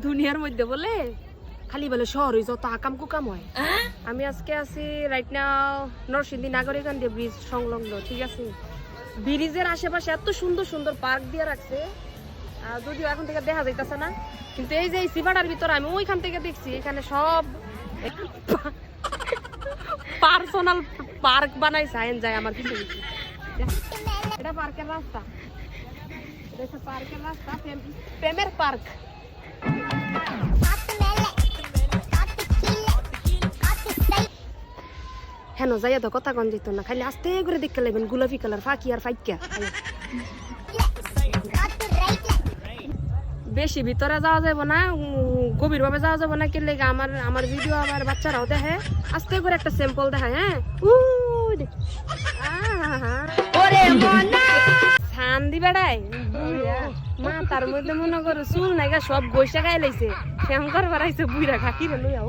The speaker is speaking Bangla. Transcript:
দুনিয়ার মধ্যে বলে খালি বলে শহরে যত আকাম কুকাম হয়। আমি আজকে আছি রাইট নাও নরসিংদী নাগরিকান্দি ব্রিজ সংলগ্ন, ঠিক আছে। ব্রিজের আশেপাশে এত সুন্দর সুন্দর পার্ক দিয়ে রাখছে, যদিও এখন থেকে দেখা যাইতেছে না, কিন্তু এই যে এই সিবাটার ভিতরে আমি ওইখান থেকে দেখছি এখানে সব পার্সোনাল পার্ক বানাইছে। আইন যায় আমার কিছু কিছু, এটা পার্কের রাস্তা, এটা পার্কের রাস্তা, প্রেমের পার্ক। হেন যাইয়া তো কথা কন যেত না, খালি আস্তে করে দেখতে লাগবেন গোলাপি কালার ফাঁকি আর ফাইকা। বেশি ভিতরে যাওয়া যাবে না, গভীর ভাবে যাওয়া যাবে না, কেলে আমার ভিডিও আমার বাচ্চারাও দেখে। আস্তে করে একটা স্যাম্পল দেখায়। হ্যাঁ শান্তি বেড়াই মা, তার মধ্যে মনে করো চুল নাইগা সব বৈশা গায়ে লাইছে, শ্যামকর বাড়াইছে বুইরা খাকি রে লইয়া।